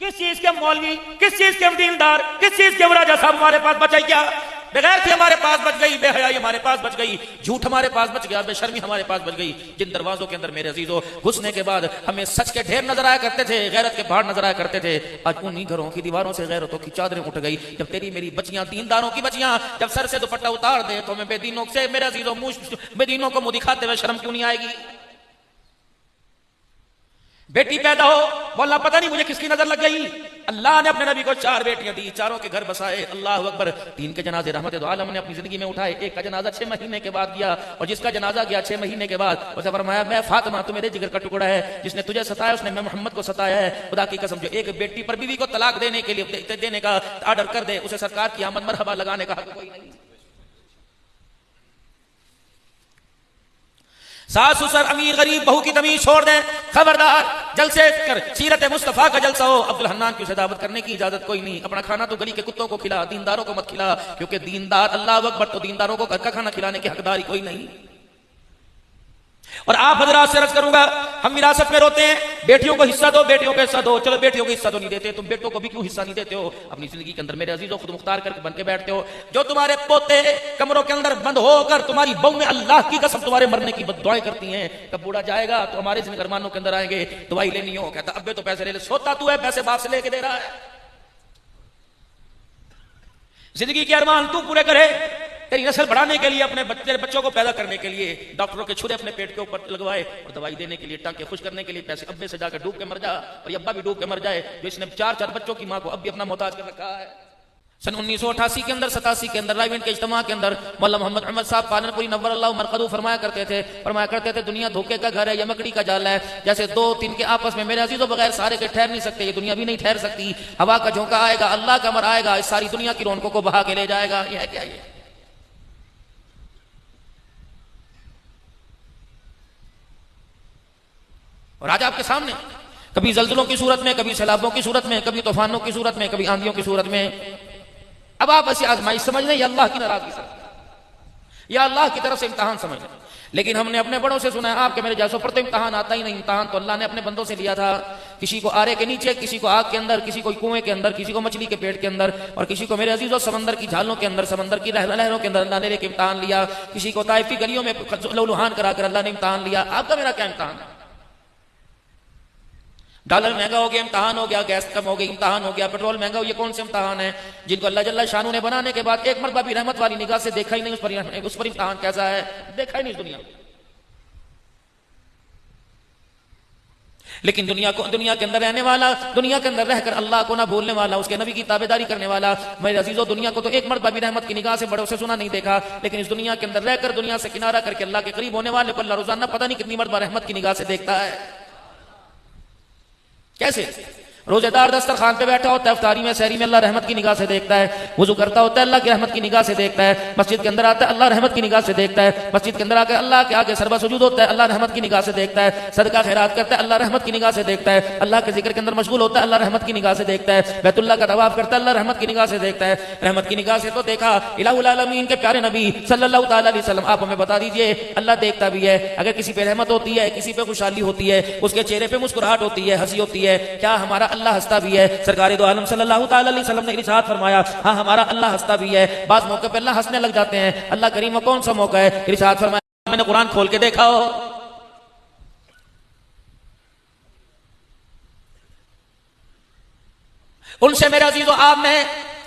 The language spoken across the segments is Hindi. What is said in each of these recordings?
किस चीज के मौलवी, किस चीज के दीनदार, किस चीज के राजा साहब हमारे पास बचाई क्या? बगैर थे हमारे पास बच गई, बेहयाई हमारे पास बच गई, झूठ हमारे पास बच गया, बेशर्मी हमारे पास बच गई। जिन दरवाजों के अंदर मेरे अजीजों घुसने के बाद हमें सच के ढेर नजर आया करते थे, गैरत के पहाड़ नजर आया करते थे, आज उन्हीं घरों की दीवारों से गैरतों की चादरें उठ गई। जब तेरी मेरी बच्चियां, दीनदारों की बच्चियां, जब सर से दुपट्टा उतार दे तो हमें बेदीनों से, मेरे अजीजों, बेदीनों को मुंह दिखाते हुए शर्म क्यों नहीं आएगी? बेटी पैदा हो, बोलना पता नहीं मुझे किसकी नजर लग गई। अल्लाह ने अपने नबी को 4 बेटियां दी, चारों के घर बसाए। अल्लाह अकबर। 3 के जनाजे रहमत दो आलम ने अपनी जिंदगी में उठाए। एक का जनाजा 6 महीने के बाद गया, और जिसका जनाजा गया 6 महीने के बाद, उसे फरमाया मैं फातिमा, तू मेरे जिगर का टुकड़ा है, जिसने तुझे सताया उसने मैं मोहम्मद को सताया है। खुदा की कसम, जो एक बेटी पर बीवी को तलाक देने के लिए देने का ऑर्डर कर दे, उसे सरकार की आमद मरहबा लगाने का हक कोई नहीं। सास ससुर, अमीर गरीब, बहू की तमीज छोड़ दें, खबरदार। जलसे कर सीरत मुस्तफा का जलसा हो, अब्दुल हन्नान की उसे दावत करने की इजाजत कोई नहीं। अपना खाना तो गली के कुत्तों को खिला, दीनदारों को मत खिला, क्योंकि दीनदार, अल्लाह अकबर, तो दीनदारों को घर का खाना खिलाने की हकदारी कोई नहीं। और आप हजरात से अर्ज करूंगा, हम विरासत में रोते हैं, बेटियों को हिस्सा दो, बेटियों को हिस्सा दो। चलो बेटियों को हिस्सा तो नहीं देते, तुम बेटों को भी क्यों हिस्सा नहीं देते हो? अपनी जिंदगी के अंदर मेरे अजीजों खुद मुख्तार करके बन के बैठते हो। जो तुम्हारे पोते कमरों के अंदर बंद होकर तुम्हारी बहू में अल्लाह की कसम तुम्हारे मरने की बद्दुआएं करती हैं, कब बूढ़ा जाएगा तो हमारे जिम्मेदारों के अंदर आएंगे, दवाई लेनी हो, कहता अब्बे तो पैसे ले ले, सोता तू है, पैसे बाप से लेके दे रहा है। जिंदगी के अरमान तू पूरे करे, तेरी नस्ल बढ़ाने के लिए, अपने बच्चों को पैदा करने के लिए डॉक्टरों के छुरे अपने पेट के ऊपर लगवाए, और दवाई देने के लिए, टांके खुश करने के लिए पैसे अब्बे से जाकर डूब के मर जा, और अब्बा भी डूब के मर जाए, जो इसने 4 बच्चों की मां को अब भी अपना मोहताज कर रखा है। सन 1988 के अंदर, 87 के अंदर रायवेंट के इज्तिमा के अंदर मौलाना मोहम्मद अहमद साहब पालनपुरी नव्वरअल्लाहु मरकदहू फरमाया करते थे दुनिया धोखे का घर है, यह मकड़ी का जाल है। जैसे 2-3 के आपस में मेरे अजीजों बगैर सारे के ठहर नहीं सकते, ये दुनिया भी नहीं ठहर सकती। हवा का झोंका आएगा, अल्लाह का अमर आएगा, इस सारी दुनिया की रौनकों को बहा के ले जाएगा। यह है क्या? ये और आज आपके सामने कभी जल्जलों की सूरत में, कभी सैलाबों की सूरत में, कभी तूफानों की सूरत में, कभी आंधियों की सूरत में। अब आप ऐसी आजमाइश समझ लें, या अल्लाह की नाराजगी से, या अल्लाह की तरफ से इम्तिहान समझ लें। लेकिन हमने अपने बड़ों से सुना है, आपके मेरे जैसों पर तो इम्तिहान आता ही नहीं। इम्तिहान तो अल्लाह ने अपने बंदों से लिया था, किसी को आरे के नीचे, किसी को आग के अंदर, किसी को कुएं के अंदर, किसी को मछली के पेट के अंदर, और किसी को मेरे अजीजों समंदर की झालों के अंदर, समंदर की लहरों के अंदर अल्लाह ने लेके इम्तिहान लिया। किसी को ताइफ की गलियों में लहूलुहान कराकर अल्लाह ने इम्तिहान लिया। आपका मेरा क्या इम्तिहान है? डॉलर महंगा हो गया, इम्तिहान हो गया, गैस कम हो गई, इम्तिहान हो गया, पेट्रोल महंगा हो, ये कौन से इम्तिहान है जिनको अल्लाह जल्ला शानू ने बनाने के बाद एक मरतबा भी रहमत वाली निगाह से देखा ही नहीं? उस पर इम्तिहान कैसा है, देखा ही नहीं इस दुनिया में। लेकिन दुनिया के अंदर रहने वाला, दुनिया के अंदर रहकर अल्लाह को ना भूलने वाला, उसके नबी की ताबेदारी करने वाला, मेरे अजीजों, दुनिया को तो एक मरतबा भी रहमत की निगाह से बड़ों से सुना नहीं देखा। लेकिन इस दुनिया के अंदर रहकर, दुनिया से किनारा करके अल्लाह के करीब होने वाले को अल्लाह रोजाना पता नहीं कितनी मरतबा रहमत की निगाह से देखता है। कैसे? रोजेदार दस्तरखान पे बैठा होता है, इफ्तारी में, सहरी में, अल्लाह रहमत की निगाह से देखता है। वुजू करता होता है, अल्लाह की रहमत की निगाह से देखता है। मस्जिद के अंदर आता है, अल्लाह रहमत की निगाह से देखता है। मस्जिद के अंदर आकर अल्लाह के आगे सरबा सुजूद होता है, अल्लाह रहमत की निगाह से देखता है। सदका खैरात करता है, अल्लाह रहमत की निगाह से देखता है। अल्लाह के जिक्र के अंदर मशगूल होता है, अल्लाह रहमत की निगाह से देखता है। बैतुल्लाह का तवाफ करता है, अल्लाह रहमत की निगाह से देखता है। रहमत की निगाह से तो देखा, इलाहुल आलमीन के प्यारे नबी सल्लल्लाहु तआला अलैहि वसल्लम, आप हमें बता दीजिए, अल्लाह देखता भी है। अगर किसी पे रहमत होती है, किसी पे खुशहाली होती है, उसके चेहरे पे मुस्कुराहट होती है, हंसी होती है, क्या हमारा अल्लाह हंसता भी है? सरकार दो आलम सल्लल्लाहु तआला अलैहि वसल्लम ने इरशाद फरमाया, हाँ हमारा अल्लाह हंसता भी है। बात मौके पे अल्लाह हंसने लग जाते हैं। अल्लाह करीम कौन सा मौका है? इरशाद फरमाया, मैंने कुरान खोल के देखा हो, उनसे मेरे अजीजों आप में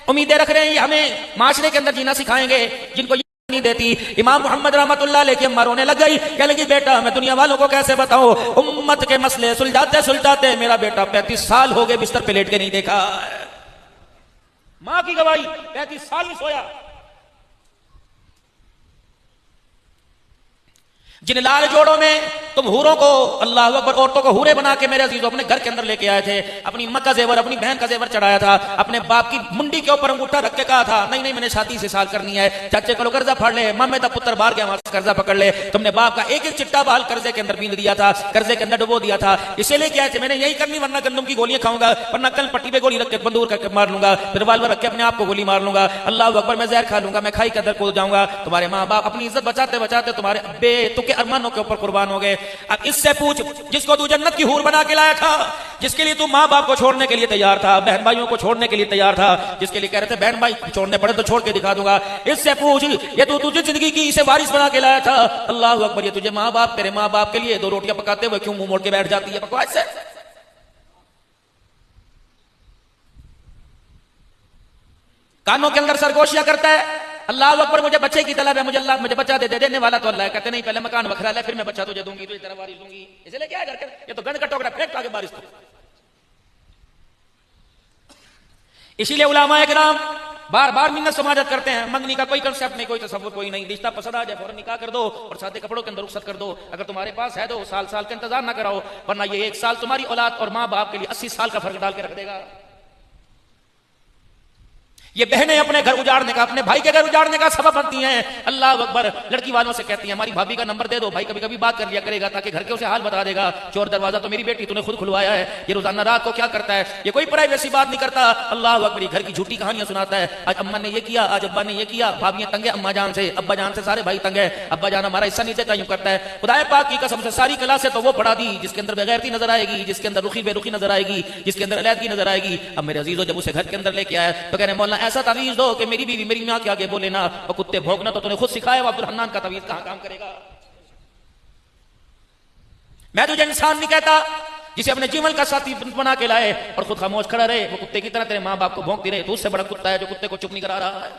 उम्मीदें रख रहे हैं, ये हमें माशरे के अंदर जीना सिखाएंगे, जिनको नहीं देती। इमाम मोहम्मद रहमतुल्लाह अलैहि की अम्मा रोने लग गई, कह लगी बेटा मैं दुनिया वालों को कैसे बताऊं, उम्मत के मसले सुलझाते सुलझाते मेरा बेटा 35 साल हो गए बिस्तर पे लेट के नहीं देखा। मां की गवाही, 35 साल नहीं सोया। जिन लाल जोड़ों में तुम हूरों को, अल्लाह अकबर, औरतों को हूरे बना के मेरे अजीजों अपने घर के अंदर लेके आए थे, अपनी अम्मा का जेवर, अपनी बहन का जेवर चढ़ाया था, अपने बाप की मुंडी के ऊपर अंगूठा रख के कहा था नहीं नहीं मैंने शादी से साल करनी है, चाचे को कर्जा फाड़ ले, मम्मे तब पुत्र बाहर गया वहां से कर्जा पकड़ ले। तुमने बाप का एक एक चिट्टा बाल कर्जे के अंदर बीन दिया था, कर्जे के अंदर डुबो दिया था, इसे लेके आए थे मैंने यही करनी, वरना गंदम की गोलियां खाऊंगा, वरना कल पट्टी पे गोली रख के बंदूक करके मार लूंगा, फिर रिवाल्वर रख के अपने आप को गोली मार लूंगा, अल्लाह अकबर मैं जहर खा लूंगा, मैं खाई के अंदर कूद जाऊंगा। तुम्हारे माँ बाप अपनी इज्जत बचाते बचाते तुम्हारे अब्बे तुके के अरमानों के ऊपर कुर्बान हो गए। अब इससे पूछ, जिसको तू जन्नत की हूर बना के लाया था, जिसके लिए तू माँ बाप को छोड़ने के लिए तैयार था, बहन भाइयों को छोड़ने के लिए तैयार था, जिसके लिए कह रहे थे बहन भाई छोड़ने पड़े तो छोड़ के दिखा दूंगा, इससे पूछ ये तू तुझे जिंदगी की इसे वारिस बना के लाया था। अल्लाह अकबर, ये तुझे माँ बाप, तेरे माँ बाप के लिए 2 रोटियां पकाते हुए क्यों मुंह मोड़ के बैठ जाती है बकवास से? कानों के अंदर सरगोशियां करता है, अल्लाह अकबर मुझे बच्चे की तलब है, मुझे अल्लाह मुझे बच्चा दे देने वाला तो अल्लाह। कहते नहीं, पहले मकान बखरा ले, फिर मैं बच्चा तुझे दूंगी, तुझे तेरा वारिस दूंगी। इसलिए क्या है, ये तो गंद का टोकरा फेंक आगे बारिश तो। इसीलिए उलामाए किराम बार बार मिन्नत समाजत करते हैं, मंगनी का कोई कंसेप्ट नहीं, कोई तसव्वुर कोई नहीं, रिश्ता पसंद आ जाए फौरन निकाह कर दो और सादे कपड़ों के अंदर रुखसत कर दो। अगर तुम्हारे पास है तो साल साल का इंतजार ना कराओ, वरना ये 1 साल तुम्हारी औलाद और माँ बाप के लिए 80 साल का फर्क डाल के रख देगा। ये बहनें अपने घर उजाड़ने का, अपने भाई के घर उजाड़ने का सबब बनती हैं। अल्लाह अकबर, लड़की वालों से कहती हैं हमारी भाभी का नंबर दे दो, भाई कभी कभी बात कर लिया करेगा ताकि घर के उसे हाल बता देगा। चोर दरवाजा तो मेरी बेटी तूने खुद खुलवाया है, ये रोजाना रात को क्या करता है, ये कोई प्राइवेसी बात नहीं करता। अल्लाह अकबर, घर की झूठी कहानियां सुनाता है, आज अम्मा ने ये किया, आज अब्बा ने ये किया, भाभियां तंग है अम्मा जान से, अब्बा जान से सारे भाई तंग है, अब्बा जान हमारा हिस्सा नहीं देता, यूं करता है। खुदाए पाक की कसम से सारी क्लासें तो वो पढ़ा दी जिसके अंदर बेगैरती नजर आएगी, जिसके अंदर रुखी बेरुखी नजर आएगी, जिसके अंदर अलैदगी नजर आएगी। अब मेरे अजीजों, जब उसे घर के अंदर लेके आया तो कह रहे मौलाना ऐसा तवीज दो कि मेरी बीवी मेरी मां के आगे बोले ना, और कुत्ते भौंकना तो तूने खुद सिखाया, अब्दुल हन्नान का तवीज कहां काम करेगा? मैं तुझे इंसान नहीं कहता जिसे अपने जीवन का साथी बना के लाए और खुद खामोश खड़ा रहे, वो कुत्ते की तरह तेरे मां बाप को भौंकती रहे। तो उससे बड़ा कुत्ता है जो कुत्ते को चुप नहीं करा रहा है।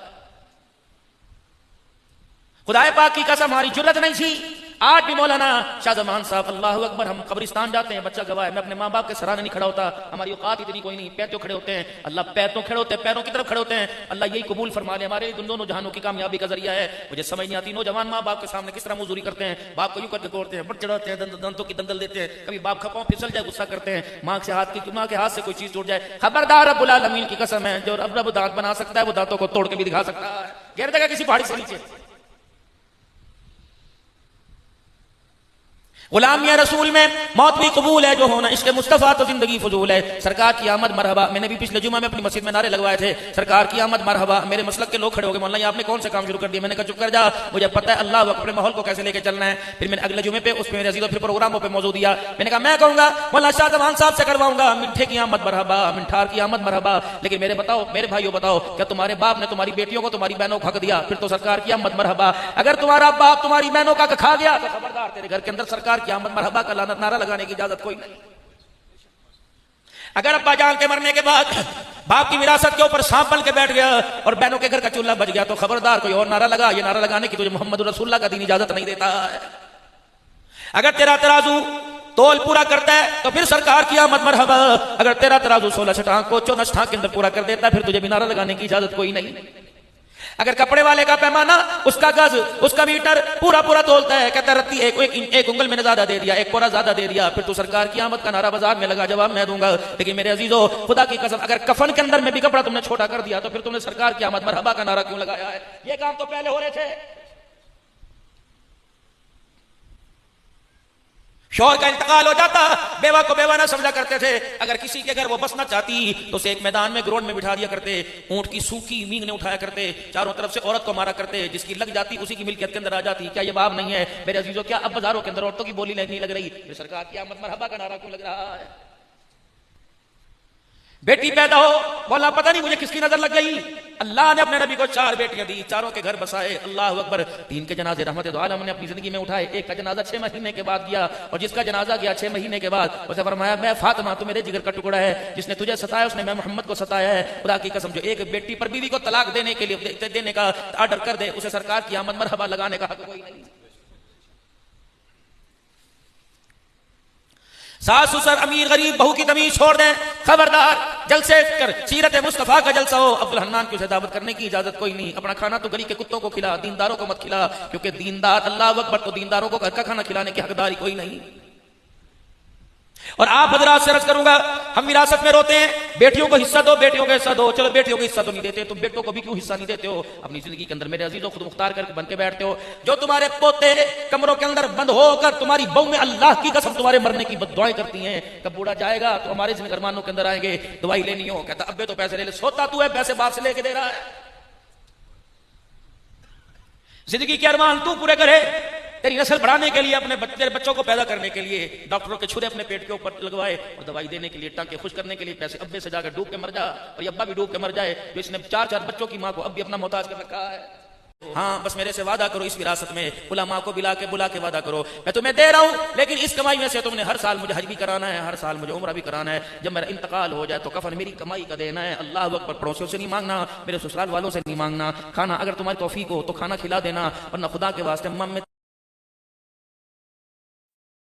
खुदाए पाक की कसम हमारी जुर्रत नहीं थी। आज भी मौलाना शाह जमान साहब, अल्लाह अकबर, हम कब्रिस्तान जाते हैं, बच्चा गवाह है, मैं अपने माँ बाप के सराहने नहीं खड़ा होता, हमारी औकात इतनी कोई नहीं, पैर तो खड़े होते हैं, अल्लाह पैर तो खड़े होते हैं, पैरों की तरफ खड़े होते हैं, अल्लाह यही कबूल फरमा ले, हमारे दोनों जहानों की कामयाबी का जरिया है। मुझे समझ नहीं आती नौजवान माँ बाप के सामने किस तरह मजदूरी करते हैं, बाप को यूं करके तोड़ते हैं, बट चढ़ाते हैं, दंतों की दंगल देते हैं, कभी बाप का पांव फिसल जाए गुस्सा करते हैं, माँ के हाथ से कोई चीज टूट जाए। खबरदार, रब्बुल आलमीन की कसम है, जो रब दांत बना सकता है वो दांतों को तोड़ के भी दिखा सकता है, गिर देगा किसी पहाड़ी से नीचे। गुलामिया रसूल में मौत भी कबूल है जो होना, इसके मुस्तफा तो जिंदगी फजूल है। सरकार की आमद मरहबा, मैंने भी पिछले जुमा में अपनी मस्जिद में नारे लगवाए थे, सरकार की आमद मरहबा। मेरे मसलक के लोग खड़े हो गए, मौलाना आपने कौन से काम शुरू कर दिया? मैंने कहा चुप कर जा, मुझे पता है अल्लाह अपने माहौल को कैसे लेके चलना है। फिर मैंने अगले जुमे पे उस पर फिर प्रोग्रामों पर मौजूद दिया, मैंने कहा मैं कहूंगा मौलाना शाह जमान साहब से करवाऊंगा, मिठे की आमद मरहबा, मिठार की आमद मरहबा। लेकिन मेरे बताओ, मेरे भाइयों बताओ, क्या तुम्हारे बाप ने तुम्हारी बेटियों को, तुम्हारी बहनों को हक दिया? फिर तो सरकार की आमद मरहबा। अगर तुम्हारा बाप तुम्हारी बहनों का खा गया तो खबरदार, तेरे घर के अंदर सरकार की आमद मरहबा का नारा लगाने की इजाजत कोई नहीं। अगर अब्बा जान के मरने के बाद बाप की विरासत के ऊपर सांप बन के बैठ गया और बहनों के घर का चूल्हा बच गया तो खबरदार कोई और नारा लगा, ये नारा लगाने की तुझे मोहम्मद रसूलुल्लाह का दीन इजाजत नहीं देता है। अगर तेरा तराजू तोल पूरा करता है तो फिर सरकार की आमद मरहबा। अगर तेरा तराजू 16 छटांग को 14 छटांग के अंदर पूरा कर देता है फिर तुझे भी नारा लगाने की इजाजत कोई नहीं। अगर कपड़े वाले का पैमाना, उसका गज, उसका मीटर पूरा पूरा तोलता है, कहता रत्ती एक उंगल मैंने ज्यादा दे दिया, एक कोरा ज्यादा दे दिया, फिर तो सरकार की आमद का नारा बाजार में लगा, जवाब मैं दूंगा। लेकिन मेरे अजीजों, खुदा की कसम, अगर कफन के अंदर में भी कपड़ा तुमने छोटा कर दिया तो फिर तुमने सरकार की आमद मरहबा का नारा क्यों लगाया है? ये काम तो पहले हो रहे थे। शौहर का इंतकाल हो जाता, बेवा को बेवा ना समझा करते थे। अगर किसी के घर वो बसना चाहती तो उसे एक मैदान में ग्राउंड में बिठा दिया करते, ऊंट की सूखी मींग ने उठाया करते, चारों तरफ से औरत को मारा करते, जिसकी लग जाती उसी की मिल्कियत के अंदर आ जाती। क्या ये बाब नहीं है मेरे अजीजों? क्या अब बाजारों के अंदर औरतों की बोली नहीं लग रही? सरकार की आमद मरहबा का नारा क्यों लग रहा है? बेटी पैदा हो, बोला पता नहीं मुझे किसकी नजर लग गई। अल्लाह ने अपने नबी को 4 बेटियां दी, चारों के घर बसाए। अल्लाह अकबर। 3 के जनाजे रहमत दो आलम ने अपनी जिंदगी में उठाए। एक का जनाजा 6 महीने के बाद गया और जिसका जनाजा गया 6 महीने के बाद उसे फरमाया मैं फातिमा, तू मेरे जिगर का टुकड़ा है, जिसने तुझे सताया उसने मैं मोहम्मद को सताया है। खुदा की कसम, जो एक बेटी पर बीवी को तलाक देने के लिए देने का ऑर्डर कर दे उसे सरकार की आमद मरहबा लगाने का हक कोई नहीं। सास ससुर अमीर गरीब बहू की तमीज छोड़ दें, खबरदार। जलसे कर सीरत मुस्तफा का जलसा हो, अब्दुल हन्नान की उसे दावत करने की इजाजत कोई नहीं। अपना खाना तो गली के कुत्तों को खिला, दीनदारों को मत खिला, क्योंकि दीनदार, अल्लाह अकबर, तो दीनदारों को घर का खाना खिलाने की हकदारी कोई नहीं। और आप हजरात से अर्ज करूंगा, हम विरासत में रोते हैं बेटियों को हिस्सा दो, बेटियों को हिस्सा दो। चलो बेटियों को हिस्सा तो नहीं देते, तुम बेटों को भी क्यों हिस्सा नहीं देते हो? अपनी जिंदगी के अंदर मेरे अजीजों खुद मुख्तार करके बन के बैठते हो। जो तुम्हारे पोते कमरों के अंदर बंद होकर तुम्हारी बहू में अल्लाह की कसम तुम्हारे मरने की बद्दुआएं करती हैं, कब बूढ़ा जाएगा तो हमारे अरमानों के अंदर आएंगे, दवाई लेनी हो, कहता अब्बे तो पैसे ले ले, सोता तू है, पैसे बाप से लेके दे रहा है। जिंदगी के अरमान तू पूरे करे, तेरी नस्ल बढ़ाने के लिए, अपने तेरे बच्चों को पैदा करने के लिए डॉक्टरों के छुरे अपने पेट के ऊपर लगवाए और दवाई देने के लिए, टांके खुश करने के लिए पैसे अब्बे से जाकर डूब के मर जा और अब्बा भी डूब के मर जाए। तो इसने 4-4 बच्चों की माँ को अब भी अपना मोहताज कर रखा है। हाँ, बस मेरे से वादा करो इस विरासत में, उलमा को बुला के वादा करो, मैं तुम्हें दे रहा हूं, लेकिन इस कमाई में से तुमने हर साल मुझे हज भी कराना है, हर साल मुझे उम्रा भी कराना है। जब मेरा इंतकाल हो जाए तो कफन मेरी कमाई का देना है। अल्लाह अकबर। पड़ोसियों से नहीं मांगना, मेरे ससुराल वालों से नहीं मांगना। खाना अगर तुम्हारी तौफीक हो तो खाना खिला देना, वरना खुदा के वास्ते मम में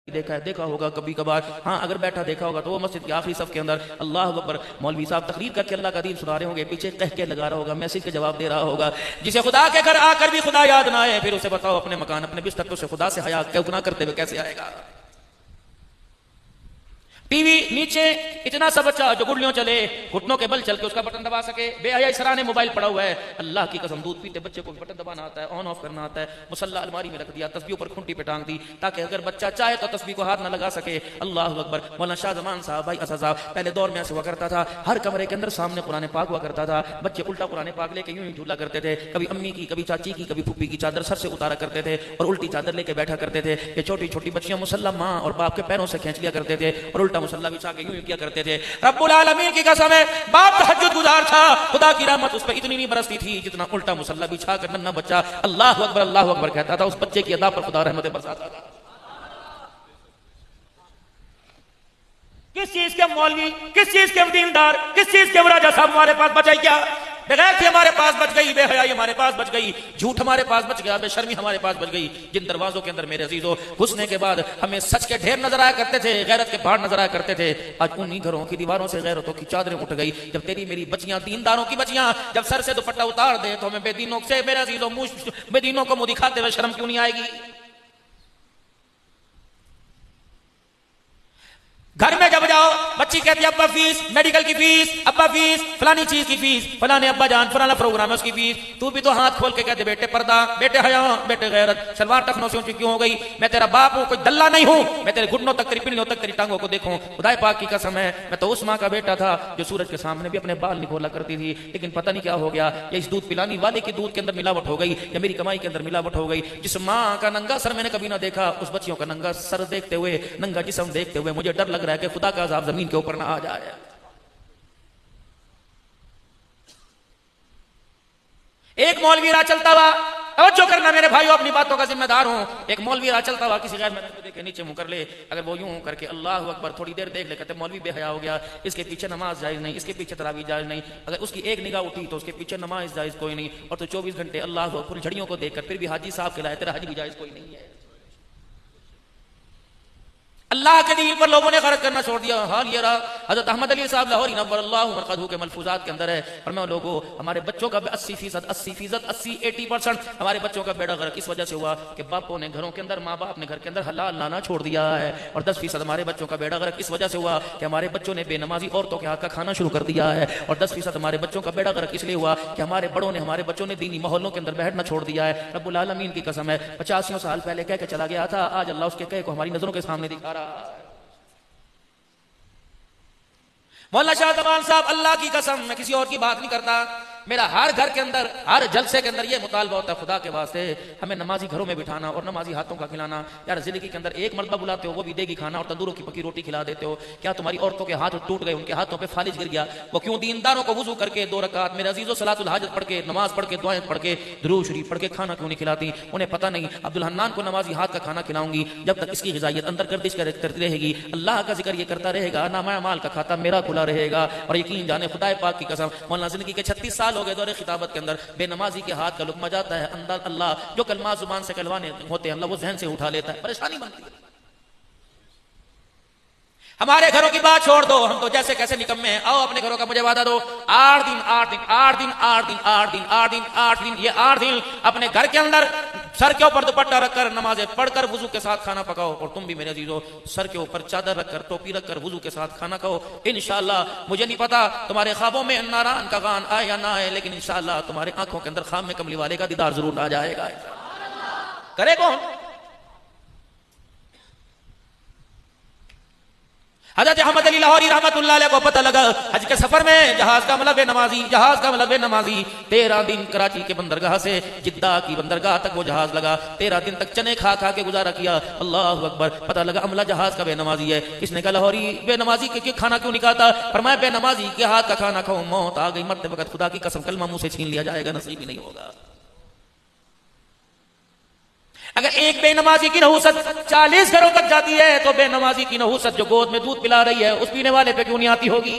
देखा होगा कभी कभार। हाँ, अगर बैठा देखा होगा तो वो मस्जिद के आखिरी सफ के अंदर अल्लाह अकबर मौलवी साहब तकरीर करके अल्लाह का दीन सुना रहे होंगे, पीछे कह के लगा रहा होगा, मैसेज के जवाब दे रहा होगा। जिसे खुदा के घर आकर भी खुदा याद ना आए, फिर उसे बताओ अपने मकान अपने बिस्तर से खुदा से हया क्यों ना करते हुए कैसे आएगा। टीवी नीचे इतना सा बच्चा जो गुड़लियों चले, घुटनों के बल चल के उसका बटन दबा सके, बेहया सराने मोबाइल पड़ा हुआ है। अल्लाह की कसम, दूध पीते बच्चे को भी बटन दबाना आता है, ऑन ऑफ करना आता है। मुसल्ला अलमारी में रख दिया, तस्बीह पर खूंटी पे टांग दी, ताकि अगर बच्चा चाहे तो तस्बीह को हाथ ना लगा सके। अल्लाह अकबर। मौलाना शाह जमान साहब, भाई असद साहब, पहले दौर में ऐसे हुआ करता था, हर कमरे के अंदर सामने कुरान पाक हुआ करता था। बच्चे उल्टा कुरान पाक लेके यूं ही झूला करते थे, कभी अम्मी की, कभी चाची की, कभी फूफी की चादर सर से उतारा करते थे और उल्टी चादर लेके बैठा करते थे। ये छोटी छोटी बच्चियां मुसल्ला माँ और बाप के पैरों से खींच लिया करते थे और उल्टा मुसल्ला बिछा के किया करते थे। रब्बुल आलमीन की कसम है, बाप तहज्जुद गुजार था, खुदा की रहमत उस पर इतनी नहीं बरसती थी जितना उल्टा मुसल्ला बिछा कर नन्हा बच्चा अल्लाह अकबर कहता था। उस बच्चे की अदा पर खुदा रहमतें बरसाता था। किस चीज के मौलवी, किस चीज के दीनदार, किस चीज के राजा साहब हमारे पास बचाई क्या? बेगैरती हमारे पास बच गई, बेहयाई हमारे पास बच गई, झूठ हमारे पास बच गया, बेशर्मी हमारे पास बच गई। जिन दरवाजों के अंदर मेरे अजीजों घुसने के बाद हमें सच के ढेर नजर आया करते थे, गैरत के पहाड़ नजर आया करते थे, आज उन्हीं घरों की दीवारों से गैरतों की चादरें उठ गई। जब तेरी मेरी बच्चियां, दीनदारों की बच्चियां, जब सर से दुपट्टा उतार दे तो हमें बेदीनों से, मेरे अजीजों, बेदीनों को मुंह दिखाते हुए शर्म क्यों नहीं आएगी? घर में जब जाओ बच्ची कहती है अब्बा फीस, मेडिकल की फीस, अब्बा फीस, फलानी चीज की फीस, फलाने अब्बा जान फलाना प्रोग्राम है उसकी फीस। तू भी तो हाथ खोल के कहते बेटे पर्दा, बेटे हया, बेटे गैरत, सलवार टखनों से ऊंची क्यों हो गई? मैं तेरा बाप हूं, कोई दल्ला नहीं हूं, मैं तेरे घुटनों तक, तेरी पिंडलियों तक, तेरी टांगों को देखूं। खुदाए पाक की कसम है, मैं तो उस माँ का बेटा था जो सूरज के सामने भी अपने बाल नहीं खोला करती थी, लेकिन पता नहीं क्या हो गया, या इस दूध पिलाने वाले की दूध के अंदर मिलावट हो गई, या मेरी कमाई के अंदर मिलावट हो गई। जिस माँ का नंगा सर मैंने कभी ना देखा, उस बच्चियों का नंगा सर देखते हुए, नंगा जिस्म देखते हुए मुझे डर लग रहा है कि खुदा का अज़ाब जमीन के ऊपर ना आ जाए। एक मौलवी राह चलता हुआ, तवज्जो करना मेरे भाइयों, अपनी बातों का जिम्मेदार हूं। एक मौलवी राह चलता हुआ किसी गैर महरम को देख के नीचे मुंह कर ले, अगर वो यूं करके अल्लाह अकबर थोड़ी देर देख ले, कहते मौलवी बेहया हो गया, इसके पीछे नमाज जायज नहीं, इसके पीछे तरावी जायज नहीं। अगर उसकी एक निगाह उठी तो उसके पीछे नमाज जायज कोई नहीं, और तो 24 घंटे अल्लाह फुल झड़ियों को देखकर फिर भी हाजी साहब के लाए, तेरा हज भी जायज कोई नहीं है। अल्लाह के दीन पर लोगों ने खर्च करना छोड़ दिया। हाल ये रहा, हजरत अहमद अली साहब लाहौरी नव्वरल्लाहु मरक़दहू के मलफूजात के अंदर है, और मैं लोगों, हमारे बच्चों का 80% हमारे बच्चों का बेड़ा गर्क इस वजह से हुआ कि बापों ने घरों के अंदर, माँ बाप ने घर के अंदर हलाल लाना छोड़ दिया है, और 10% हमारे बच्चों का बेड़ा गर्क इस वजह से हुआ कि हमारे बच्चों ने बेनमाजी औरतों के हाथ का खाना शुरू कर दिया है, और 10% हमारे बच्चों का बेड़ा गर्क इसलिए हुआ कि हमारे बड़ों ने, हमारे बच्चों ने दीनी माहौलों के अंदर बैठना छोड़ दिया है। रब्बुल आलमीन की कसम है, 85 साल पहले कह के चला गया था, आज अल्लाह उसके कहे को हमारी नजरों के सामने दिखा रहा है। मौलाना शाह जमान साहब, अल्लाह की कसम, मैं किसी और की बात नहीं करता, मेरा हर घर के अंदर, हर जलसे के अंदर ये मुतालबा होता है, खुदा के वास्ते हमें नमाजी घरों में बिठाना और नमाजी हाथों का खिलाना। यार जिंदगी के अंदर एक मर्तबा बुलाते हो, वो भी देगी खाना और तंदूरों की पकी रोटी खिला देते हो। क्या तुम्हारी औरतों के हाथ टूट गए, उनके हाथों पे फालिज गिर गया? वो क्यों दीनदारों को वुजू करके 2 रकात मेरे अजीजों सलातुल हाजत पढ़ के, नमाज पढ़ के, दुआएं पढ़ के, दुरूद शरीफ पढ़ के खाना क्यों नहीं खिलाती? उन्हें पता नहीं अब्दुल हन्नान को नमाजी हाथ का खाना खिलाऊंगी जब तक इसकी ग़िज़ाइयत अंदर गर्दिश करती रहेगी, अल्लाह का जिक्र ये करता रहेगा, नामा माल का खाता मेरा खुला रहेगा। और यकीन जाने खुदा पाक की कसम, मौलाना जिंदगी के 36 साल हो गए दौरे खिताबत के अंदर, बेनमाजी के हाथ का लुकमा जाता है अंदर, अल्लाह जो कलमा जुबान से कहलवाने होते हैं अल्लाह वो जहन से उठा लेता है, परेशानी बनती है। हमारे घरों की बात छोड़ दो, हम तो जैसे कैसे निकम्मे हैं। आओ अपने घरों का मुझे वादा दो, 8 दिन 8 दिन 8 दिन 8 दिन 8 दिन 8 दिन 8 दिन, ये 8 दिन अपने घर के अंदर सर के ऊपर दुपट्टा रखकर, नमाजें पढ़कर, वुजू के साथ खाना पकाओ। और तुम भी मेरे अजीजों सर के ऊपर चादर रखकर, टोपी रखकर, वुजू के साथ खाना खाओ। इंशाअल्लाह, मुझे नहीं पता तुम्हारे ख्वाबों में नारान का गान आए या ना आए, लेकिन इंशाअल्लाह तुम्हारे आंखों के अंदर खाम में कमली वाले का दीदार जरूर आ जाएगा। करे कौन? हज़रत अहमद अली लाहौरी रहमतुल्लाह अलैह को पता लगा हज के सफर में जहाज का मतलब नमाजी, जहाज का मतलब नमाजी। 13 दिन कराची के बंदरगाह से जिद्दा की बंदरगाह तक वो जहाज लगा। 13 दिन तक चने खा खा के गुजारा किया। अल्लाह अकबर। पता लगा अमला जहाज का बेनमाजी है। किसने कहा लाहौरी बेनमाजी के खाना क्यों नहीं खाता? फरमाया बेनमाजी के हाथ का खाना खाओ मौत आ गई, मरते वक्त खुदा की कसम कलमा मुंह से छीन लिया जाएगा, नसीब ही नहीं होगा। अगर एक बेनमाजी की नहूसत 40 घरों तक जाती है तो बेनमाजी की नहूसत जो गोद में दूध पिला रही है उस पीने वाले पे क्यों नहीं आती होगी?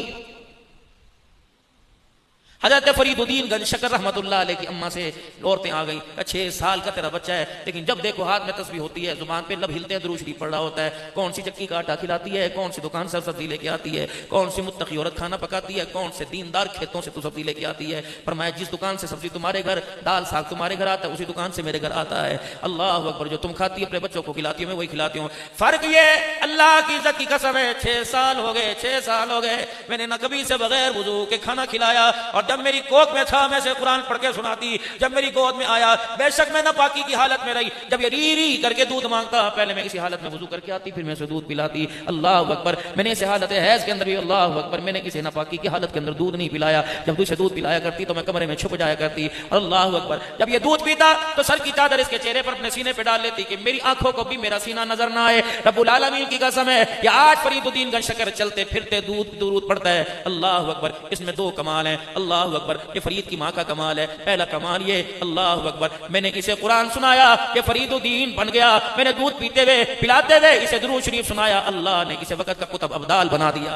हजरत फरीदुद्दीन गंज शकर रहमतुल्लाह अलैह की अम्मा से औरतें आ गई। 6 साल का तेरा बच्चा है, लेकिन जब देखो हाथ में तस्बीह होती है, जुबान पे लब हिलते हैं, दुरूद शरीफ पढ़ रहा होता है। कौन सी चक्की का आटा खिलाती है, कौन सी दुकान से सब्जी लेके आती है, कौन सी मुत्तकी औरत खाना पकाती है, कौन से दीनदार खेतों से तू सब्जी लेके आती है। फरमाया जिस दुकान से सब्जी तुम्हारे घर, दाल साग तुम्हारे घर आता है, उसी दुकान से मेरे घर आता है। अल्लाह अकबर। जो तुम खाती है अपने बच्चों को खिलाती हूँ, मैं वही खिलाती हूँ। फर्क ये अल्लाह की इज्जत की कसम है 6 साल हो गए, 6 साल हो गए मैंने न कभी से बगैर वुजू के खाना खिलाया, और जब मेरी कोख में था मैं से कुरान पढ़ के सुनाती। जब मेरी गोद में आया बेशक मैं नापाकी की हालत में रही, जब ये री री करके दूध मांगता पहले मैं इसी हालत में वुजू करके आती, फिर मैं उसे दूध पिलाती। अल्लाह अकबर। मैंने इसे हालत हैज के अंदर भी अल्लाह अकबर मैंने किसी नापाकी की हालत के अंदर दूध नहीं पिलाया। जब दूसरे दूध पिलाया करती तो मैं कमरे में छुप जाया करती। अल्लाह अकबर। जब ये दूध पीता तो सर की चादर इसके चेहरे पर अपने सीने पे डाल लेती कि मेरी आंखों को भी मेरा सीना नजर ना आए। रब्बुल आलमीन की कसम है ये आज फरीदुद्दीन गंज शकर चलते फिरते दूध पड़ता है। अल्लाह अकबर। इसमें 2 कमाल है। अल्लाह अकबर। ये फरीद की माँ का कमाल है। पहला कमाल ये अल्लाह अकबर मैंने इसे कुरान सुनाया कि फरीदुद्दीन बन गया। मैंने दूध पीते हुए पिलाते हुए इसे दुरूद शरीफ सुनाया, अल्लाह ने इसे वक्त का कुतुब अब्दाल बना दिया।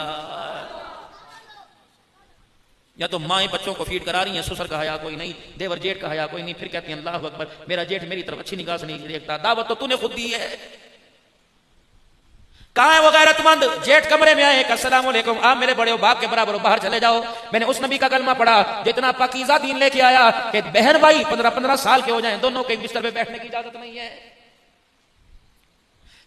या तो माएं बच्चों को फीड करा रही हैं, ससुर का हया कोई नहीं, देवर जेठ का हया कोई नहीं, फिर कहती हैं अल्लाह अकबर मेरा जेठ मेरी तरफ अच्छी निगाह से नहीं देखता। दावत तो तूने खुद दी है। कहां है वो गैरतमंद? जेठ कमरे में आए, अस्सलाम वालेकुम, आप मेरे बड़े हो, बाप के बराबर हो, बाहर चले जाओ। मैंने उस नबी का कलमा पढ़ा जितना पाकीज़ा दीन लेके आया कि बहन भाई 15-15 साल के हो जाएं, दोनों के बिस्तर पे बैठने की इजाजत नहीं है।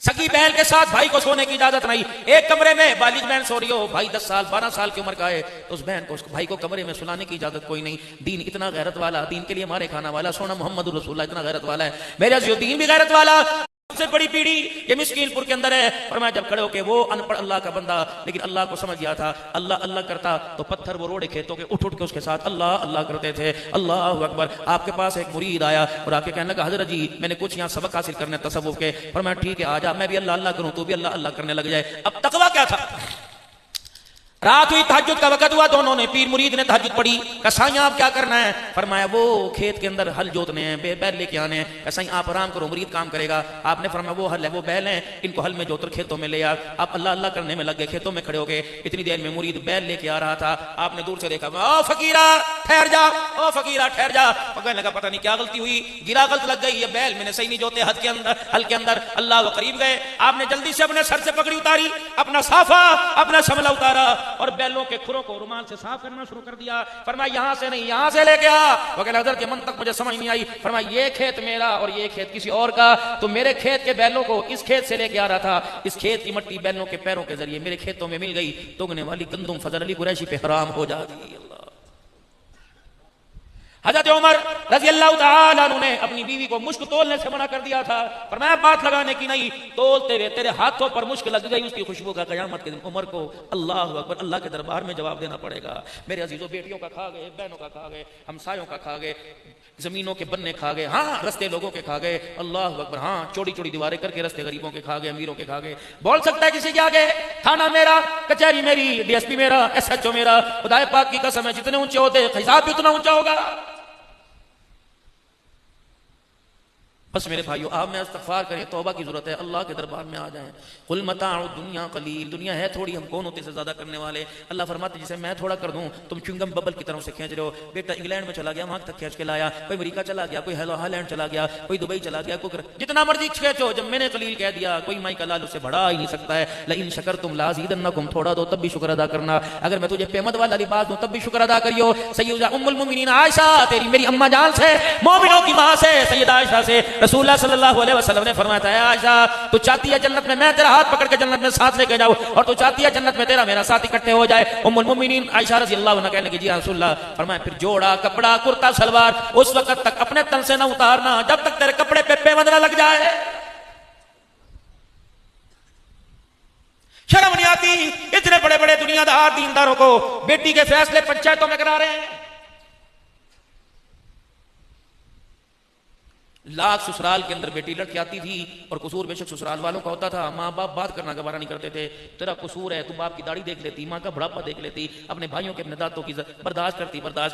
सगी बहन के साथ भाई को सोने की इजाजत नहीं। एक कमरे में बालिग बहन सो रही हो, भाई 10 साल 12 साल की उम्र का है, तो उस बहन को उस भाई को कमरे में सुलाने की इजाजत कोई नहीं। दीन इतना गैरत वाला, दीन के लिए मारे खाना वाला, सोना मोहम्मद रसूलुल्लाह इतना गैरत वाला है। मेरे अज़ीज़ो दीन भी गैरत वाला। सबसे बड़ी पीढ़ी ये मिस्कीनपुर के अंदर है। और मैं जब खड़े होके वो अनपढ़ अल्लाह का बंदा, लेकिन अल्लाह को समझ गया था, अल्लाह अल्लाह करता तो पत्थर वो रोड़े खेतों के उठ उठ के उसके साथ अल्लाह अल्लाह करते थे। अल्लाह अकबर। आपके पास एक मुरीद आया और आके कहने लगा हजरत जी मैंने कुछ यहाँ सबक हासिल करने तसव्वुफ के। पर मैं ठीक है आ जा, मैं भी अल्लाह अल्लाह करूँ, तू भी अल्लाह अल्लाह करने लग जाए। अब तकवा क्या था? रात हुई, तहज्जुद का वक्त हुआ, दोनों ने पीर मुरीद ने तहज्जुद पढ़ी। कसाई आप क्या करना है? फरमाया वो खेत के अंदर हल जोतने हैं, बैल लेके आने हैं। कसाई आप आराम करो, मुरीद काम करेगा। आपने फरमाया वो हल है, वो बैल है, इनको हल में जोतर खेतों में ले आ। आप अल्लाह अल्लाह करने में लग गए, खेतों में खड़े हो गए। इतनी देर में मुरीद बैल लेके आ रहा था। आपने दूर से देखा, ओ फकीरा ठहर जा, ओ फकीरा ठहर जा। कहने लगा पता नहीं क्या गलती हुई, गिरा गलत लग गई, ये बैल मैंने सही नहीं जोते हल के अंदर। अल्लाह वो करीब गए, आपने जल्दी से अपने सर से पकड़ी उतारी, अपना साफा अपना शमला उतारा और बैलों के खुरों को रुमाल से साफ करना शुरू कर दिया। फरमाया यहां से नहीं, यहां से लेके आ। वो कहने हज़रत के मन तक मुझे समझ नहीं आई। फरमाया ये खेत मेरा और ये खेत किसी और का, तो मेरे खेत के बैलों को इस खेत से लेके आ रहा था। इस खेत की मट्टी बैलों के पैरों के जरिए मेरे खेतों में मिल गई, तुगने वाली गंदुम फजल अली कुरैशी पे हराम हो जाती। हज़रत उमर रज़ी अल्लाह तआला अन्हु ने अपनी बीवी को मुश्क तोलने से मना कर दिया था। फरमाया बात लगाने की नहीं, तोलते हुए तेरे हाथों पर मुश्क लग गई, उसकी खुशबू का क़यामत के दिन उमर को अल्लाह अकबर अल्लाह के दरबार में जवाब देना पड़ेगा। मेरे अजीजों बेटियों का खा गए, बहनों का खा गए, हमसायों का खा गए, जमीनों के बन्ने खा गए, हाँ रस्ते लोगों के खा गए। अल्लाह अकबर। हाँ चौड़ी चौड़ी दीवारें करके रस्ते गरीबों के खा गए, अमीरों के खा गए। बोल सकता है किसी के आगे थाना मेरा, कचहरी मेरी, DSP मेरा, SHO मेरा? खुदाए पाक की कसम है जितने ऊंचे होते हिसाब भी उतना ऊंचा होगा। बस मेरे भाइयों आप में इस्तग़फ़ार करें, तौबा की जरूरत है, अल्लाह के दरबार में आ जाएं। कुल मताउ दुनिया कलील, दुनिया है थोड़ी, हम कौन होते से ज्यादा करने वाले? अल्लाह फरमाते जिसे मैं थोड़ा कर दूं तुम च्युइंगम बबल की तरफ से खींच रहे हो। बेटा इंग्लैंड में चला गया, वहां तक खींच के लाया, कोई अमेरिका चला गया, कोई हॉलैंड चला गया, कोई दुबई चला गया, कोई जितना मर्जी खींचो, जब मैंने कलील कह दिया कोई माई का लाल उसे बढ़ा ही नहीं सकता है। लेकिन शकर तुम लाज़ीदन्नकुम, थोड़ा दो तब भी शुक्र अदा करना। अगर मैं तुझे पेमत वाला लिबास दूं तब भी शुक्र अदा करियो। सैयदा उम्मुल मोमिनीन आयशा तेरी मेरी अम्मा जान से, मोमिनों की मां से, सैयदा आयशा से रसूलुल्लाह सल्लल्लाहु अलैहि वसल्लम ने फरमाया है आयशा तू चाहती है जन्नत में मैं तेरा हाथ पकड़ के जन्नत में साथ लेके जाऊं, और तू चाहती है जन्नत में तेरा मेरा साथ इकट्ठे हो जाए। उम्मुल मोमिनीन आयशा रज़ी अल्लाह अन्हा कहने लगी जी रसूलुल्लाह। फरमाया फिर जोड़ा कपड़ा कुर्ता सलवार उस वक्त तक अपने तन से न उतारना जब तक तेरे कपड़े पे पेबंद न लग जाए। शर्म नहीं आती? इतने बड़े बड़े दुनियादार दीनदारों को बेटी के फैसले पंचायतों में करा रहे हैं। लाख ससुराल के अंदर बेटी लड़की आती थी और कसूर बेशक ससुराल वालों का होता था, माँ बाप बात करना गवारा नहीं करते थे। तेरा कसूर है, तू बाप की दाढ़ी देख लेती, माँ का बुढ़ापा देख लेती, अपने भाइयों के अपने दांतों की बर्दाश्त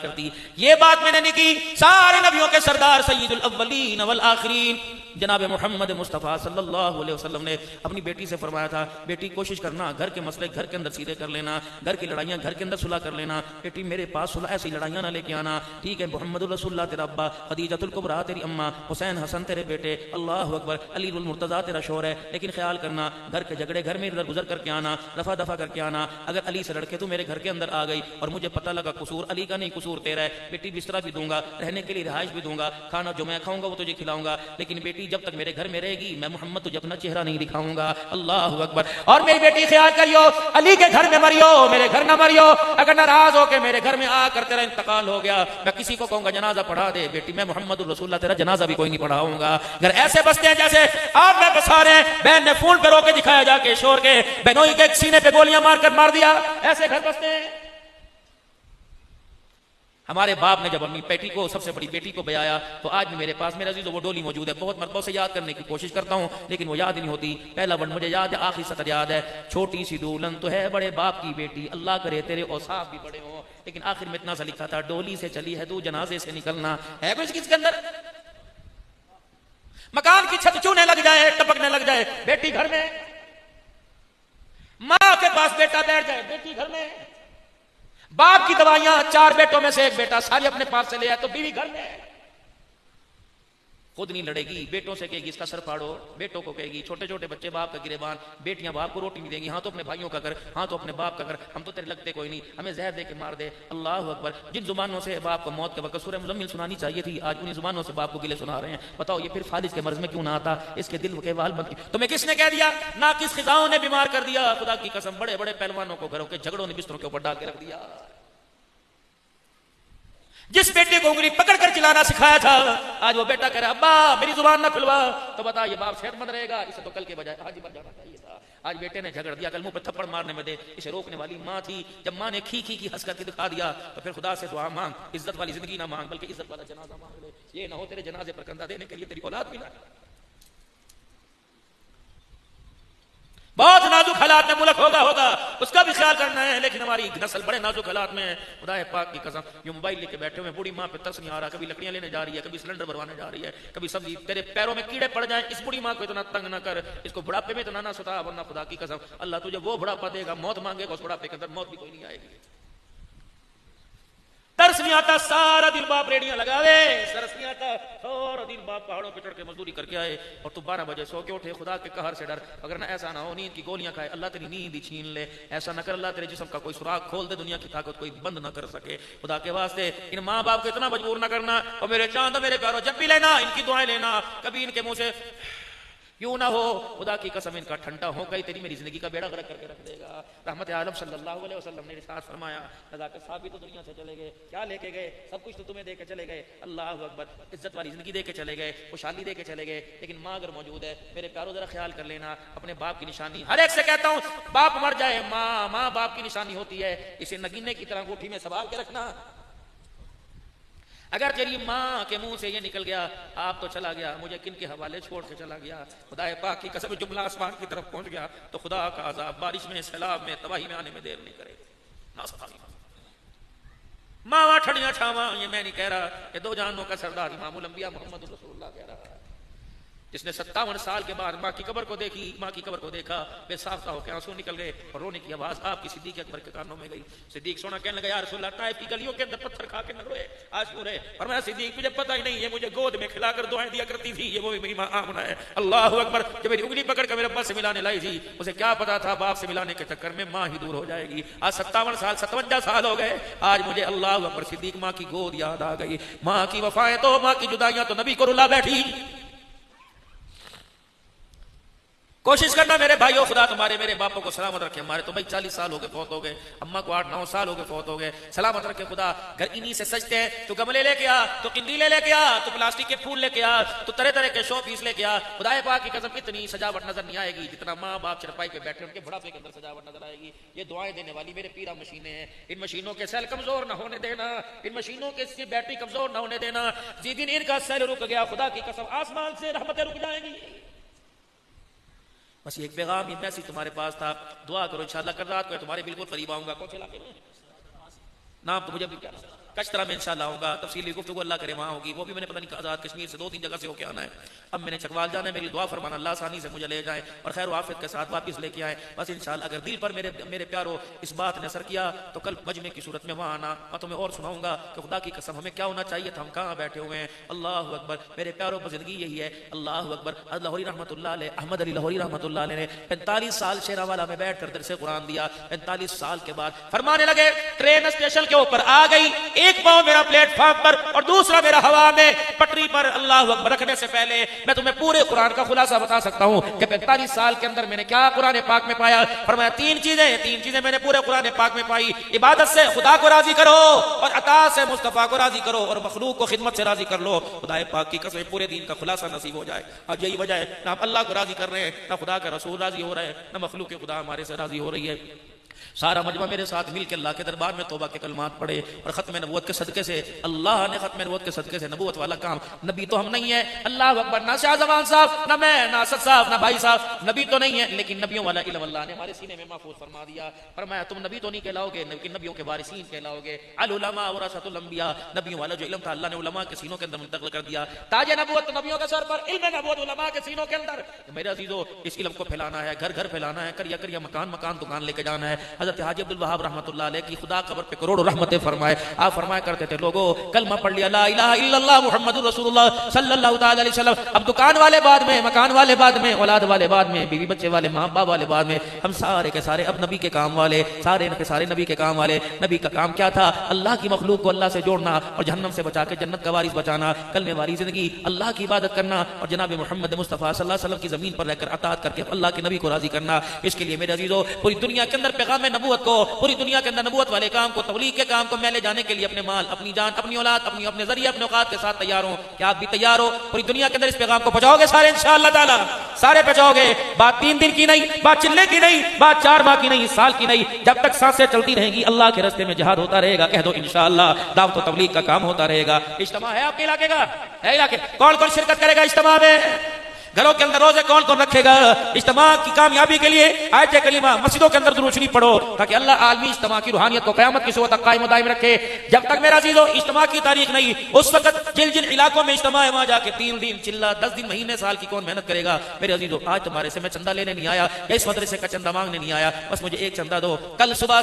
करती। ये बात मैंने नहीं की। सारे नबियों के सरदार सय्यदुल अव्वलीन वल आखिरीन जनाब मोहम्मद मुस्तफ़ा सल्लल्लाहु अलैहि वसल्लम ने अपनी बेटी से फरमाया था, बेटी कोशिश करना घर के मसले घर के अंदर सीधे कर लेना, घर की लड़ाइयाँ घर के अंदर सुलह कर लेना। बेटी मेरे पास सुलह ऐसी लड़ाइयाँ ना लेके आना, ठीक है? मोहम्मद रसूलुल्लाह तेरा अब्बा, खदीजतुल कुबरा तेरी अम्मा, हुसैन हसन तेरे बेटे, अल्लाह अकबर, अली उल मुर्तजा तेरा शोर है। लेकिन ख्याल करना घर के झगड़े घर में इधर गुजर करके आना, रफा दफा करके आना। अगर अली से लड़के तू मेरे घर के अंदर आ गई और मुझे पता लगा कसूर अली का नहीं कसूर तेरा है, बेटी बिस्तरा भी दूंगा, रहने के लिए रिहाइश भी दूंगा, खाना जो मैं खाऊंगा वो तुझे खिलाऊंगा, लेकिन बेटी जब तक मेरे घर में रहेगी मैं मोहम्मद तुझे अपना चेहरा नहीं दिखाऊंगा। अल्लाह अकबर। और मेरी बेटी ख्याल करियो, अली के घर में मरियो, मेरे घर ना मरियो। अगर नाराज हो के मेरे घर में आकर तेरा इंतकाल हो गया, मैं किसी को कहूंगा जनाजा पढ़ा दे, बेटी मैं मोहम्मद रसूलुल्लाह तेरा जनाजा भी कोई नहीं पढ़ाऊंगा। घर ऐसे बसते हैं जैसे आप मैं बसा रहे हैं। बहन ने फोन पे रोके दिखाया जाके शोर के, बहनोई के सीने पे गोलियां मारकर मार दिया, ऐसे घर बसते हैं। हमारे बाप ने जब अपनी बेटी को, सबसे बड़ी बेटी को ब्याया, तो आज भी मेरे पास मेरा अजीज़ों वो डोली मौजूद है। बहुत मरतबा से याद करने की कोशिश करता हूं लेकिन वो याद नहीं होती। पहला वर्ड मुझे याद है, आखिरी सतर याद है, छोटी सी दूल्हन तो है बड़े बाप की बेटी, अल्लाह करे तेरे औसाफ भी बड़े हो। लेकिन आखिर में इतना सा लिखा था, डोली से चली है तू जनाजे से निकलना। है कुछ किसके अंदर? मकान की छत चूने लग जाए, टपकने लग जाए, बेटी घर में। माँ के पास बेटा बैठ जाए, बेटी घर में। बाप की दवाइयां 4 बेटों में से 1 बेटा सारी अपने पास से ले आए तो बीवी घर में। खुद नहीं लड़ेगी, बेटों से कहेगी इसका सर फाड़ो, बेटों को कहेगी, छोटे छोटे बच्चे बाप का गिरेबान, बेटियां बाप को रोटी नहीं देंगी, हाँ तो अपने भाइयों का कर, हाँ तो अपने बाप का कर, हम तो तेरे लगते कोई नहीं, हमें जहर दे के मार दे। अल्लाह अकबर। जिन जुबानों से बाप को मौत के वक्त सूरह मुज़म्मिल सुनानी चाहिए थी, आज उन्हीं जुबानों से बाप को गिले सुना रहे हैं। बताओ ये फिर फालिज के मर्ज में क्यों ना आता? इसके दिल के वाल बंद। तुम्हें किसने कह दिया? ना किस खिजाओं ने बीमार कर दिया। खुदा की कसम, बड़े बड़े पहलवानों को घरों के झगड़ों ने बिस्तरों के ऊपर डाल के रख दिया। जिस बेटे को उंगली पकड़कर चिल्लाना सिखाया था, आज वो बेटा कह रहा अब्बा मेरी जुबान ना खुलवा, तो बता ये बाप सेहतमंद रहेगा? इसे तो कल के बजाय आज ही मर जाना चाहिए था। आज बेटे ने झगड़ दिया, कल मुंह पर थप्पड़ मारने में दे, इसे रोकने वाली माँ थी। जब माँ ने खी हंस करके दिखा दिया तो फिर खुदा से दुआ मांग, इज्जत वाली जिंदगी ना मांग बल्कि इज्जत वाला जनाजा मांग ले। ये ना हो तेरे जनाजे पर कंधा देने के लिए तेरी औलाद भी ना। बहुत नाजुक हालात में मुल्क होगा उसका भी ख्याल करना है, लेकिन हमारी नस्ल बड़े नाजुक हालात में है। खुदा पाक की कसम, ये मोबाइल लेके बैठे हुए बूढ़ी माँ पे तरस नहीं आ रहा, कभी लकड़ियां लेने जा रही है, कभी सिलेंडर भरवाने जा रही है, कभी सब्जी, तेरे पैरों में कीड़े पड़ जाए, इस बूढ़ी माँ को इतना तंग ना कर, इसको बुढ़ापे में इतना ना सुता, वरना खुदा की कसम अल्लाह तुझे वो बुढ़ापा देगा, मौत मांगेगा, उस बुढ़ापे के अंदर मौत भी कोई नहीं आएगी। तरस नहीं आता, सारा दिन बाप रेडियां लगावे, तरस नहीं आता, सारा दिन बाप पहाड़ों पे चढ़ के मजदूरी करके आए और तू 12 बजे सो के उठे। खुदा के कहर से डर, अगर ना ऐसा ना हो नींद की गोलियां खाए, अल्लाह तेरी नींद ही छीन ले। ऐसा ना कर, अल्लाह तेरे जिस्म का कोई सुराग खोल दे, दुनिया की ताकत कोई बंद ना कर सके। खुदा के वास्ते इन माँ बाप को इतना मजबूर ना करना। और मेरे चांद मेरे प्यारों, जब भी लेना इनकी दुआएं लेना, कभी इनके मुंह से यूं ना हो, खुदा की कसम इनका ठंडा हो गई तेरी मेरी जिंदगी का बेड़ा गर्क करके रख देगा। रहमत आलम सल्लल्लाहु अलैहि वसल्लम ने इरशाद फरमाया, नज़ाकत साहब भी तो दुनिया से चले गए, क्या लेके गए? सब कुछ तो तुम्हें दे के चले गए, अल्लाह अकबर, इज्जत वाली जिंदगी दे के चले गए, खुशहाली दे के चले गए, लेकिन माँ अगर मौजूद है, मेरे प्यारों जरा ख्याल कर लेना अपने बाप की निशानी। हर एक से कहता हूँ, बाप मर जाए, माँ बाप की निशानी होती है, इसे नगीने की तरह अंगूठी में संभाल के रखना। अगर तेरी माँ के मुंह से ये निकल गया आप तो चला गया, मुझे किन के हवाले छोड़ के चला गया, खुदा पाक की कसम जुमला आसमान की तरफ पहुंच गया, तो खुदा का अज़ाब बारिश में, सैलाब में, तबाही में आने में देर नहीं करे। मावा ठड़ियां छावा, ये मैं नहीं कह रहा, ये 2 जहानों का सरदार इमामुल अंबिया मोहम्मद रसूलुल्लाह कह रहा है, जिसने 57 साल के बाद माँ की कब्र को देखी, माँ की कब्र को देखा, बेसाख्ता होकर आंसू निकल गए और रोने की आवाज आपकी सिद्दीक अकबर के कानों में गई। सिद्दीक सोना कहने लगा, या रसूलल्लाह, ताइफ की गलियों के अंदर पत्थर खा के न रोए, आंसू रहे। और मैं सिद्दीक, मुझे पता ही नहीं, ये मुझे गोद में खिलाकर दुआएं दिया करती थी, ये वो मेरी माँ आमना है। अल्लाह अकबर। जब मेरी उंगली पकड़ कर मेरे अब्बा से मिलाने लाई थी, उसे क्या पता था बाप से मिलाने के चक्कर में माँ ही दूर हो जाएगी। आज 57 साल 57 साल हो गए, आज मुझे अल्लाह अकबर सिद्दीक माँ की गोद याद आ गई। माँ की वफाएं तो, माँ की जुदाइयां तो नबी को रुला बैठी। कोशिश करना मेरे भाइयों, खुदा तुम्हारे मेरे बापों को सलामत रखे। हमारे तो भाई 40 साल हो गए फौत हो गए, अम्मा को 8-9 साल हो गए फौत हो गए, सलामत रखे खुदा। घर इन्हीं से सजते हैं, तो गमले लेके आ, तो किंदीले लेके आ, तो प्लास्टिक के फूल लेके आ, तो तरह तरह के शो पीस लेके आ। खुदा पाक की कसम इतनी सजावट नजर नहीं आएगी जितना माँ बाप चरपाई पे बैठे उनके बुढ़ापे के अंदर सजावट नजर आएगी। ये दुआएं देने वाली मेरे पीरा मशीनें हैं। इन मशीनों के सेल कमजोर ना होने देना, इन मशीनों के बैटरी कमजोर ना होने देना। जिस दिन इनका सेल रुक गया खुदा की कसम आसमान से रहमतें रुक जाएंगी। बस एक पैगाम मैसेज तुम्हारे पास था, दुआ करो इंशाल्लाह कल रात को तुम्हारे बिल्कुल करीब आऊंगा। कौन से इलाके में नाम तो मुझे भी क्या कचरा में इंशाल्लाह आऊंगा। तफसीली गुफ्तगू अल्लाह करे वहां होगी। वो भी मैंने पता नहीं आजाद कश्मीर से 2-3 जगह से होके आना है। अब मैंने चकवाल जाना है, मेरी दुआ फरमाना अल्लाह आसानी से मुझे ले जाए और खैर आफियत के साथ वापस लेके आए। बस इंशाल्लाह अगर दिल पर मेरे प्यारो इस बात ने असर किया तो कल मजमे की सूरत में वहां आना। मैं तुम्हें और सुनाऊंगा कि खुदा की कसम हमें क्या होना चाहिए था, हम कहाँ बैठे हुए हैं। अल्लाह अकबर मेरे प्यारो, जिंदगी यही है। अल्लाह अकबर। लाहौरी रहमतुल्लाह अलैह, अहमद अली लाहौरी रहमतुल्लाह अलैह ने 45 साल शेरावाला में बैठ कर दरसे कुरान दिया। 45 साल के बाद फरमाने लगे, ट्रेन स्टेशन के ऊपर आ गई, एक पांव मेरा प्लेटफॉर्म पर और दूसरा मेरा हवा में पटरी पर। अल्लाह अकबर रखने से पहले मैं तुम्हें पूरे कुरान का खुलासा बता सकता हूं कि 45 साल के अंदर मैंने क्या कुरान पाक में पाया। फरमाया 3 चीजें मैंने पूरे कुरान पाक में पाई। इबादत से खुदा को राजी करो और अता से मुस्तफा को राजी करो और मखलूक को खिदमत से राजी कर लो। खुदा पाक की कसम पूरे दिन का खुलासा नसीब हो जाए। आज यही वजह है ना हम अल्लाह को राजी कर रहे हैं, ना खुदा का रसूल राजी हो रहा है, ना मखलूक के खुदा हमारे से राजी हो रही है। सारा मजमा मेरे साथ मिलकर अल्लाह के दरबार में तौबा के कलमात पढ़े और खत्म नबूवत के सदके से, अल्लाह ने खत्म नबूवत के सदके से नबूवत वाला काम, नबी तो हम नहीं है, अल्लाह अकबर, ना शाहजमान साहब, ना मैं, ना असद साहब, ना भाई साहब, नबी तो नहीं है, लेकिन नबियों वाला इल्म अल्लाह ने हमारे सीने में महफूज फरमा दिया। फरमाया तुम नबी तो नहीं कहलाओगे लेकिन नबियों के वारिसीन कहलाओगे। अल उलमा वरसतुल अंबिया, नबियों वाला जो इल्म था अल्लाह ने उलमा के सीनों के अंदर मुंतकिल कर दिया। ताज नबूवत नबियों के सर पर, इल्म नबूवत उलमा के सीनों के अंदर। मेरे अजीजों इस इल्म को फैलाना है, घर घर फैलाना है, करिया करिया मकान मकान दुकान लेके जाना है। हजरत हाजी अब्दुल वहाब रहमतुल्लाह अलैह की खुदा कब्र पे करोड़ों रहमतें फरमाए। आप फरमाया करते थे लोगों कलमा पढ़ लिया ला इलाहा इल्लल्लाह मुहम्मदुर रसूलुल्लाह सल्लल्लाहु तआला अलैहि वसल्लम। अब दुकान वाले बाद में, मकान वाले बाद में, औलाद वाले बाद में, बीवी बच्चे वाले, माँ बाप वाले बाद में, हम सारे के सारे अब नबी के काम वाले, सारे के सारे नबी के काम वाले। नबी का काम क्या था? अल्लाह की मखलूक को अल्लाह से जोड़ना और जहन्नम से बचा के जन्नत का वारिस बचाना, कलमे वाली जिंदगी, अल्लाह की इबादत करना और जनाब मोहम्मद मुस्तफा सल्लल्लाहु अलैहि वसल्लम की जमीन पर रहकर अताअत करके अल्लाह के नबी को राजी करना। इसके लिए मेरे अजीजों पूरी दुनिया के अंदर पैगाम नबूवत को, पूरी दुनिया के अंदर नबूवत वाले काम को, तबलीग के काम को मैं ले जाने के लिए अपने माल, अपनी जान, अपनी औलाद, अपने जरिए, अपने औकात के साथ तैयार हो। क्या आप भी तैयार हो? पूरी दुनिया के अंदर इस पैगाम को पहुंचाओगे सारे इंशाअल्लाह ताला? सारे पहुंचाओगे। बात 3 दिन की नहीं, बात चिल्ले की नहीं, बात 4 माह की नहीं, साल की नहीं, जब तक सांसें चलती रहेंगी अल्लाह के रास्ते में जिहाद होता रहेगा। कह दो इंशाअल्लाह दावत और तबलीग का काम होता रहेगा। इज्तिमा है आपके इलाके का? है इलाके? कौन कौन शिरकत करेगा इज्तिमा में? घरों के अंदर रोजे कौन कौन रखेगा? इज्तिमा की कामयाबी के लिए आयत करीमा मस्जिदों के अंदर दुरूद शरीफ पढ़ो ताकि अल्लाह आलमी इज्तिमा की रूहानियत को क़यामत की सूरत तक कायम दायम रखे। जब तक मेरा अज़ीज़ों इज्तिमा की तारीख नहीं, उस वक्त जिन जिन इलाकों में इज्तिमा है वहां जाके 3 दिन चिल्ला 10 दिन महीने साल की कौन मेहनत करेगा? मेरे अज़ीज़ों आज तुम्हारे से मैं चंदा लेने नहीं आया या इस मदरसे का चंदा मांगने नहीं आया, बस मुझे एक चंदा दो। कल सुबह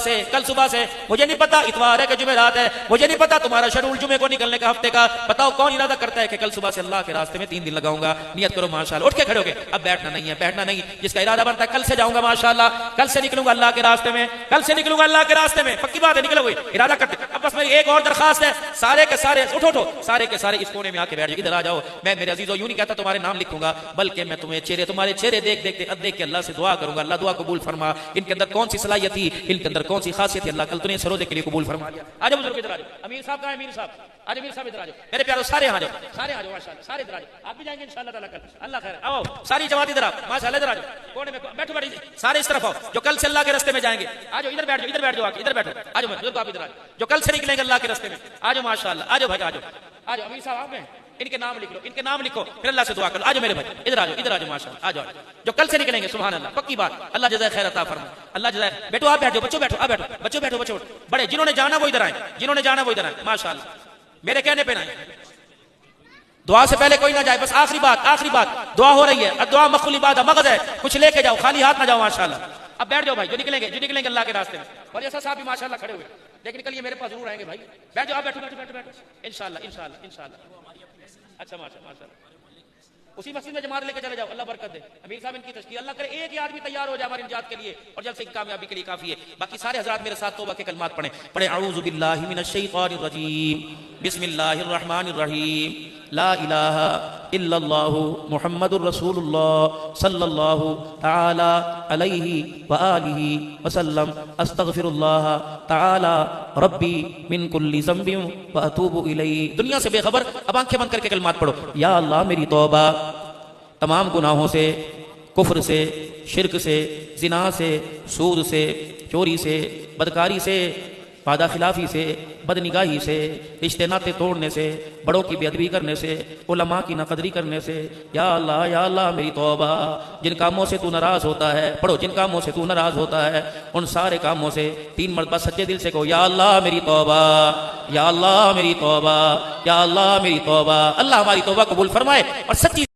से मुझे नहीं पता इतवार है कि जुमेरात है, मुझे नहीं पता तुम्हारा शेड्यूल जुमे को निकलने का हफ्ते का, बताओ कौन इरादा करता है कि कल सुबह से अल्लाह के रास्ते में 3 दिन लगाऊंगा? नियत करो माशाअल्लाह, उठ के खड़े हो गए। अब बैठना नहीं है, बैठना नहीं। जिसका इरादा बनता है कल से जाऊंगा माशाअल्लाह, कल से निकलूंगा अल्लाह के रास्ते में, कल से निकलूंगा अल्लाह के रास्ते में, पक्की बात है निकलोगे, इरादा करते। अब बस मेरी एक और दरखास्त है, सारे के सारे उठो, सारे के सारे इस कोने में आके बैठ जाओ, इधर आ जाओ। मैं मेरे अजीजों यूं नहीं कहता तुम्हारे नाम लिखूंगा, बल्कि मैं तुम्हारे चेहरे देख के अल्लाह से दुआ करूंगा, अल्लाह दुआ कबूल फरमा। इनके अंदर कौन सी सलाहियत थी, इनके अंदर कौन सी खासियत थी, अल्लाह कल तुम्हें सरोदे के लिए कबूल फरमा लिया। आ जाओ बुजुर्ग इधर आ जाओ। अमीर साहब कहां है? अमीर साहब आज, अमीर साहब इधर आ जाओ। मेरे प्यारो सारे आ जाओ, सारे आ जाओ माशाअल्लाह, सारे इधर आ जाओ। आप भी जाएंगे इंशाअल्लाह ताला कल, अल्लाह खैर। आओ सारी जमात इधर आओ माशाअल्लाह, इधर आ जाओ कोने में बैठो, सारे इस तरफ आओ जो कल से अल्लाह के रास्ते में जाएंगे। आ जाओ इधर बैठ जाओ, आके इधर बैठो। आ जाओ बुजुर्ग आप इधर आ जाओ जो कल से निकलेंगे अल्लाह के रास्ते में। आ जाओ माशाअल्लाह, आ जाओ भाई, आ जाओ अमीर साहब आप में इनके नाम लिख लो, इनके नाम लिखो, फिर अल्लाह से दुआ करो। आ जाओ मेरे भाई, इधर आ जाओ माशाअल्लाह, आ जाओ जो कल से निकलेंगे। सुभान अल्लाह, पक्की बात, अल्लाह जज़ाए खैर अता फरमा, अल्लाह जज़ाए। बैठो आप, बैठो बच्चों, बैठो आप, बैठो बड़े जिन्होंने जाना वो इधर आए, जिन्होंने जाना वो इधर आए माशाअल्लाह, मेरे कहने पे ना आए। दुआ से पहले कोई ना जाए, बस आखिरी बात दुआ हो रही है। दुआ मखफूल इबादत मगज है, कुछ लेके जाओ, खाली हाथ ना जाओ माशाअल्लाह। अब बैठ जाओ भाई जो निकलेंगे अल्लाह के रास्ते में। और ऐसा साहब भी माशाअल्लाह खड़े हुए, लेकिन कल ये मेरे पास जरूर आएंगे भाई। बैठ जाओ, बैठो इंशाअल्लाह। अच्छा माशाअल्लाह, उसी मस्जिद में जमात लेके चले जाओ, अल्लाह बरकत दे। अमीर साहब इनकी तशकील, अल्लाह करे एक ही आदमी तैयार हो जाए हमारी निजात के लिए और जल्द से कामयाबी के लिए काफी है। बाकी सारे हजरात मेरे साथ तौबा के कलमात पढ़े। अऊज़ु बिल्लाहि मिनश शैतानिर रजीम, बिस्मिल्लाहिर रहमानिर रहीम। ला इलाहा इल्लल्लाहु मुहम्मदुर रसूलुल्लाह सल्लल्लाहु ताला अलैहि व आलिहि वसल्लम अस्तगफिरुल्लाह ताला रब्बी मिन कुल्ली ज़ंबिन व अतूबु इलैहि। दुनिया से बेखबर, अब आंखें बंद करके कलमात पढ़ो। या अल्लाह मेरी तौबा तमाम गुनाहों से, कुफ्र से, शिरक से, जिना से, सूद से, चोरी से, बदकारी से, वादा खिलाफी से, बदनिगाही से, रिश्ते नाते तोड़ने से, बड़ों की बेअदबी करने से, उलमा की नाकदरी करने से। या अल्लाह मेरी तौबा। जिन कामों से तू नाराज होता है, पढ़ो, जिन कामों से तू नाराज होता है उन सारे कामों से 3 मरतबा सच्चे दिल से कहो, या अल्लाह मेरी तौबा, या अल्लाह मेरी तौबा, या अल्लाह मेरी तौबा। अल्लाह हमारी तौबा कबूल फरमाए और सच्ची